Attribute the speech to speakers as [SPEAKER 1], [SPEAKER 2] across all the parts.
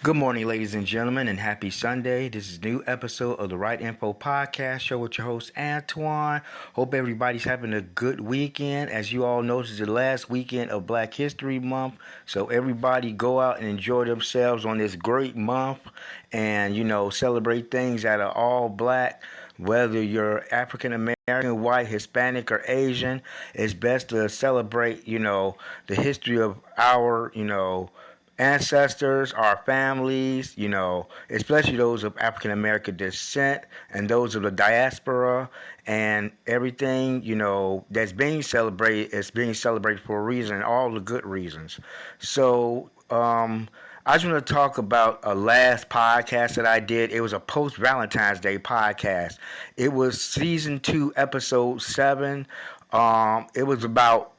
[SPEAKER 1] Good morning, ladies and gentlemen, and happy Sunday. This is a new episode of the Right Info Podcast Show with your host, Antoine. Hope everybody's having a good weekend. As you all know, this is the last weekend of Black History Month, so everybody go out and enjoy themselves on this great month and, celebrate things that are all black. Whether you're African American, white, Hispanic, or Asian, it's best to celebrate, the history of our, ancestors, our families, especially those of African American descent and those of the diaspora and everything, that's being celebrated is being celebrated for a reason, all the good reasons. So, I just want to talk about a last podcast that I did. It was a post Valentine's Day podcast. It was season 2, episode 7. It was about,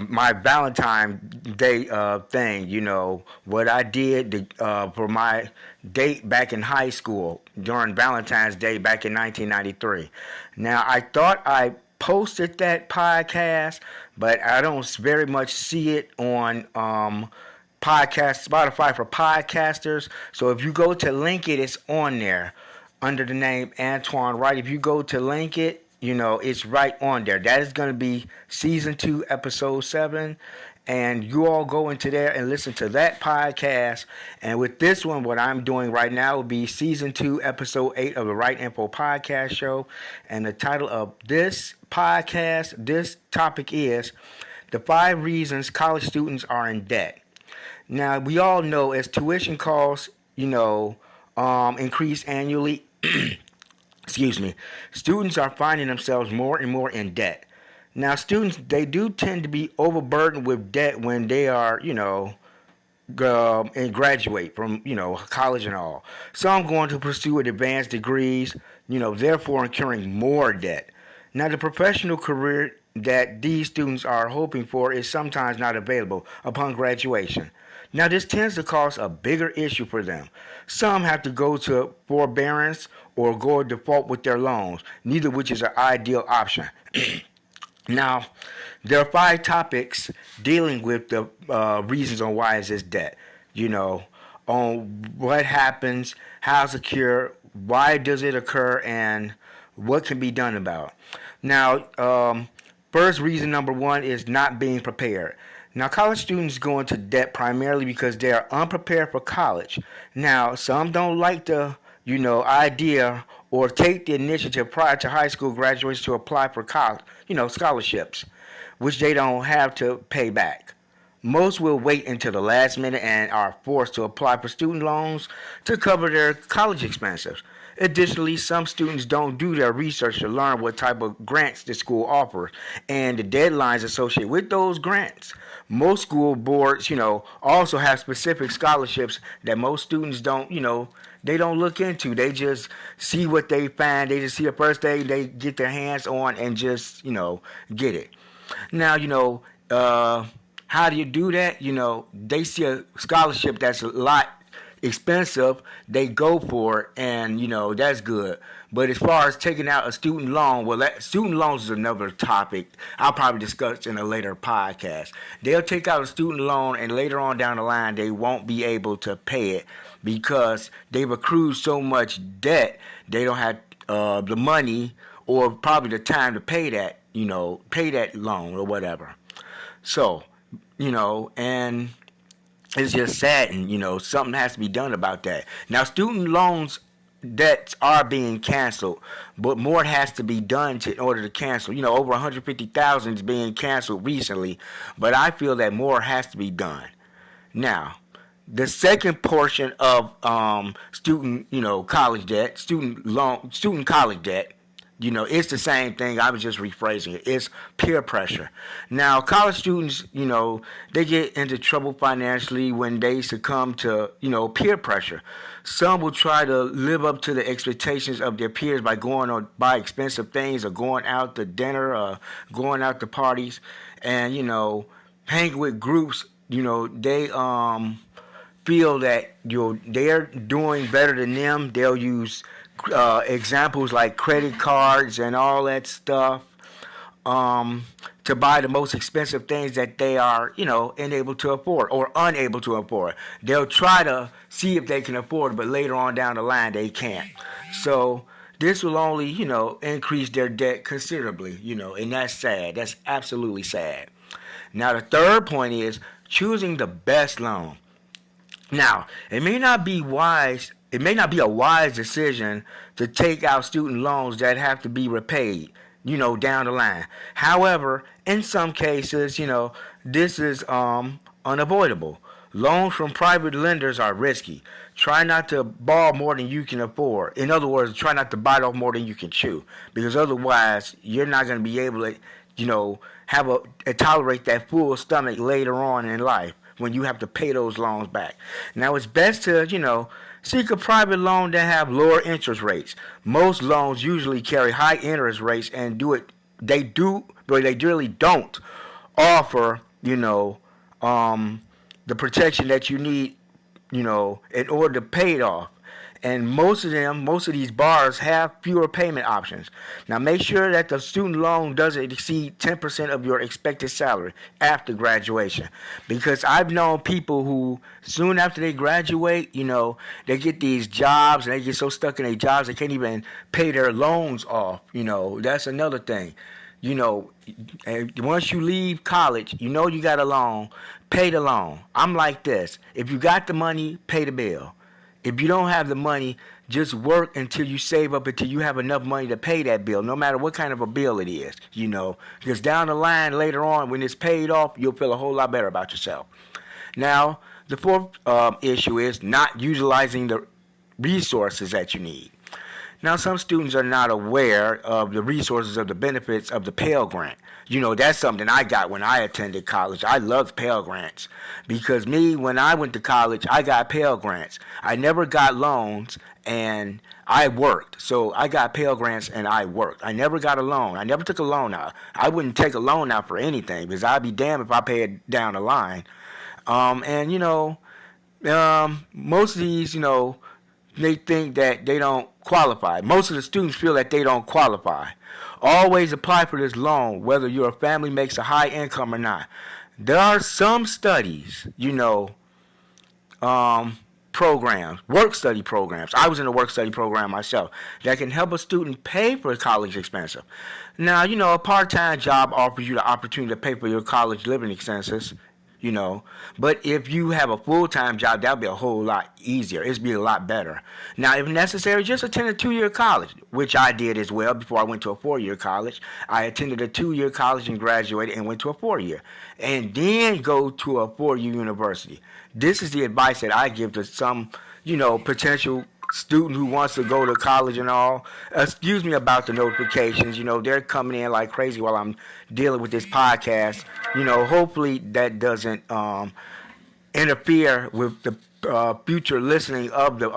[SPEAKER 1] my Valentine Day thing, what I did for my date back in high school during Valentine's Day back in 1993. Now, I thought I posted that podcast, but I don't very much see it on podcast Spotify for podcasters. So if you go to link it, it's on there under the name Antoine Wright. If you go to link it, it's right on there. That is going to be season 2, episode 7. And you all go into there and listen to that podcast. And with this one, what I'm doing right now will be season 2, episode 8 of the Right Info Podcast Show. And the title of this podcast, this topic is the 5 reasons college students are in debt. Now, we all know as tuition costs, increase annually, excuse me, students are finding themselves more and more in debt. Now, students, they do tend to be overburdened with debt when they are, and graduate from, college and all. Some going to pursue advanced degrees, therefore incurring more debt. Now, the professional career that these students are hoping for is sometimes not available upon graduation. Now, this tends to cause a bigger issue for them. Some have to go to forbearance or go default with their loans, neither of which is an ideal option. Now, there are 5 topics dealing with the reasons on why is this debt. On what happens, how's it cure, why does it occur, and what can be done about it. Now, first reason number 1 is not being prepared. Now, college students go into debt primarily because they are unprepared for college. Now, some don't like the, idea or take the initiative prior to high school graduation to apply for college, scholarships, which they don't have to pay back. Most will wait until the last minute and are forced to apply for student loans to cover their college expenses. Additionally, some students don't do their research to learn what type of grants the school offers and the deadlines associated with those grants. Most school boards, also have specific scholarships that most students don't, they don't look into. They just see what they find. They just see the first thing they get their hands on and just, get it. Now, how do you do that? They see a scholarship that's a lot expensive, they go for it, and that's good. But as far as taking out a student loan, well, student loans is another topic I'll probably discuss in a later podcast. They'll take out a student loan, and later on down the line, they won't be able to pay it because they've accrued so much debt. They don't have the money or probably the time to pay that, pay that loan or whatever. So, and it's just sad, and something has to be done about that. Now, student loans debts are being canceled, but more has to be done in order to cancel. Over 150,000 is being canceled recently, but I feel that more has to be done. Now, the second portion of student, college debt, student college debt. It's the same thing. I was just rephrasing it. It's peer pressure. Now, college students, they get into trouble financially when they succumb to, peer pressure. Some will try to live up to the expectations of their peers by going on buy expensive things or going out to dinner or going out to parties and, hang with groups, they feel that they're doing better than them. They'll use examples like credit cards and all that stuff. to buy the most expensive things that they are, unable to afford or unable to afford. They'll try to see if they can afford it, but later on down the line they can't. So this will only, increase their debt considerably, and that's sad. That's absolutely sad. Now the third point is choosing the best loan. Now, it may not be wise. It may not be a wise decision to take out student loans that have to be repaid, down the line. However, in some cases, this is unavoidable. Loans from private lenders are risky. Try not to borrow more than you can afford. In other words, try not to bite off more than you can chew, because otherwise, you're not going to be able to, have tolerate that full stomach later on in life when you have to pay those loans back. Now, it's best to, seek a private loan that have lower interest rates. Most loans usually carry high interest rates and they really don't offer, the protection that you need, in order to pay it off. And most of these borrowers have fewer payment options. Now, make sure that the student loan doesn't exceed 10% of your expected salary after graduation. Because I've known people who, soon after they graduate, they get these jobs and they get so stuck in their jobs they can't even pay their loans off. That's another thing. Once you leave college, you got a loan, pay the loan. I'm like this. If you got the money, pay the bill. If you don't have the money, just work until you save up until you have enough money to pay that bill, no matter what kind of a bill it is, Because down the line, later on, when it's paid off, you'll feel a whole lot better about yourself. Now, the fourth issue is not utilizing the resources that you need. Now, some students are not aware of the resources of the benefits of the Pell Grant. That's something I got when I attended college. I loved Pell Grants because when I went to college, I got Pell Grants. I never got loans and I worked. So I got Pell Grants and I worked. I never got a loan. I never took a loan out. I wouldn't take a loan out for anything because I'd be damned if I paid down the line. Most of these, they think that they don't qualify. Most of the students feel that they don't qualify. Always apply for this loan, whether your family makes a high income or not. There are some studies, programs, work study programs. I was in a work study program myself that can help a student pay for college expenses. Now, a part-time job offers you the opportunity to pay for your college living expenses. But if you have a full-time job, that'll be a whole lot easier. It'll be a lot better. Now, if necessary, just attend a 2-year college, which I did as well before I went to a 4-year college. I attended a 2-year college and graduated and went to a 4-year. And then go to a 4-year university. This is the advice that I give to some, potential student who wants to go to college and all. Excuse me about the notifications. They're coming in like crazy while I'm dealing with this podcast. Hopefully that doesn't interfere with the future listening of the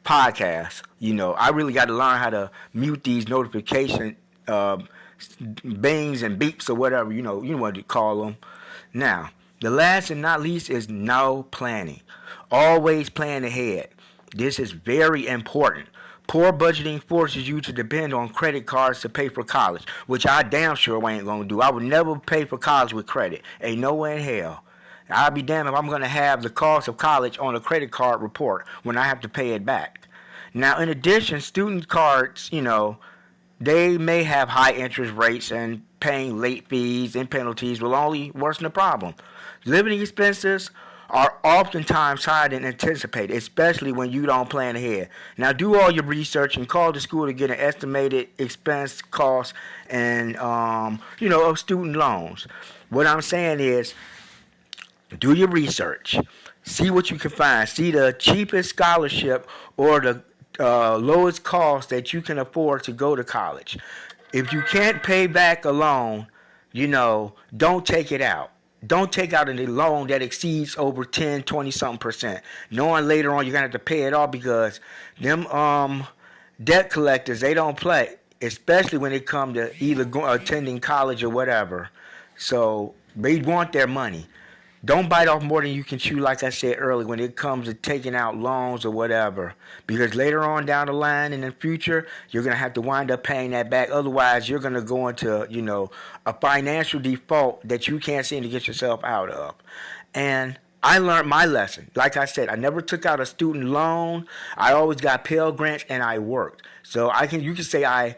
[SPEAKER 1] podcast. I really got to learn how to mute these notification bangs and beeps or whatever, you want to call them. Now, the last and not least is no planning. Always plan ahead. This is very important. Poor budgeting forces you to depend on credit cards to pay for college, which I damn sure ain't going to do. I would never pay for college with credit. Ain't no way in hell. I'll be damned if I'm going to have the cost of college on a credit card report when I have to pay it back. Now, in addition, student cards, they may have high interest rates, and paying late fees and penalties will only worsen the problem. Living expenses are oftentimes higher than anticipated, especially when you don't plan ahead. Now, do all your research and call the school to get an estimated expense, cost, and, of student loans. What I'm saying is, do your research. See what you can find. See the cheapest scholarship or the lowest cost that you can afford to go to college. If you can't pay back a loan, don't take it out. Don't take out any loan that exceeds over 10, 20-something%. Knowing later on you're going to have to pay it off because them debt collectors, they don't play, especially when it comes to either attending college or whatever. So they want their money. Don't bite off more than you can chew, like I said earlier, when it comes to taking out loans or whatever. Because later on down the line in the future, you're going to have to wind up paying that back. Otherwise, you're going to go into, a financial default that you can't seem to get yourself out of. And I learned my lesson. Like I said, I never took out a student loan. I always got Pell Grants and I worked. So you can say I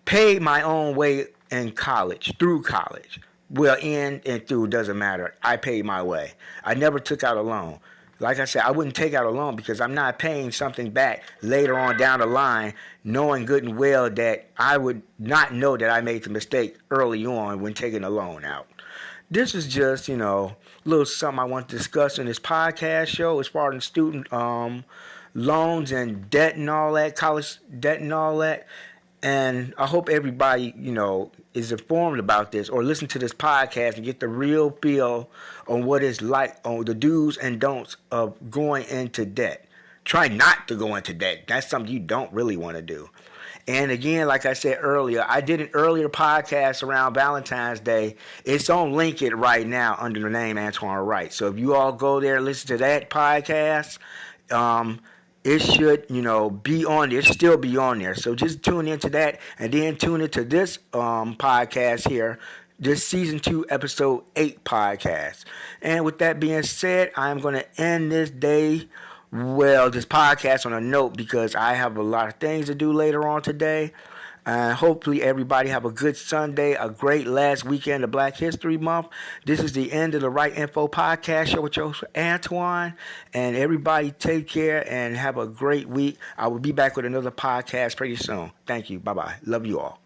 [SPEAKER 1] paid my own way in college, through college. Well, in and through, doesn't matter. I paid my way. I never took out a loan. Like I said, I wouldn't take out a loan because I'm not paying something back later on down the line, knowing good and well that I would not know that I made the mistake early on when taking a loan out. This is just, a little something I want to discuss in this podcast show as far as student loans and debt and all that, college debt and all that. And I hope everybody, is informed about this or listen to this podcast and get the real feel on what it's like, on the do's and don'ts of going into debt. Try not to go into debt. That's something you don't really want to do. And again, like I said earlier, I did an earlier podcast around Valentine's Day. It's on LinkedIn right now under the name Antoine Wright. So if you all go there and listen to that podcast, it should, be on there. It should still be on there. So just tune into that and then tune into this podcast here, this season 2, episode 8 podcast. And with that being said, I'm going to end this podcast on a note because I have a lot of things to do later on today. Hopefully everybody have a good Sunday, a great last weekend of Black History Month. This is the end of the Right Info podcast show with your host, Antoine. And everybody take care and have a great week. I will be back with another podcast pretty soon. Thank you. Bye-bye. Love you all.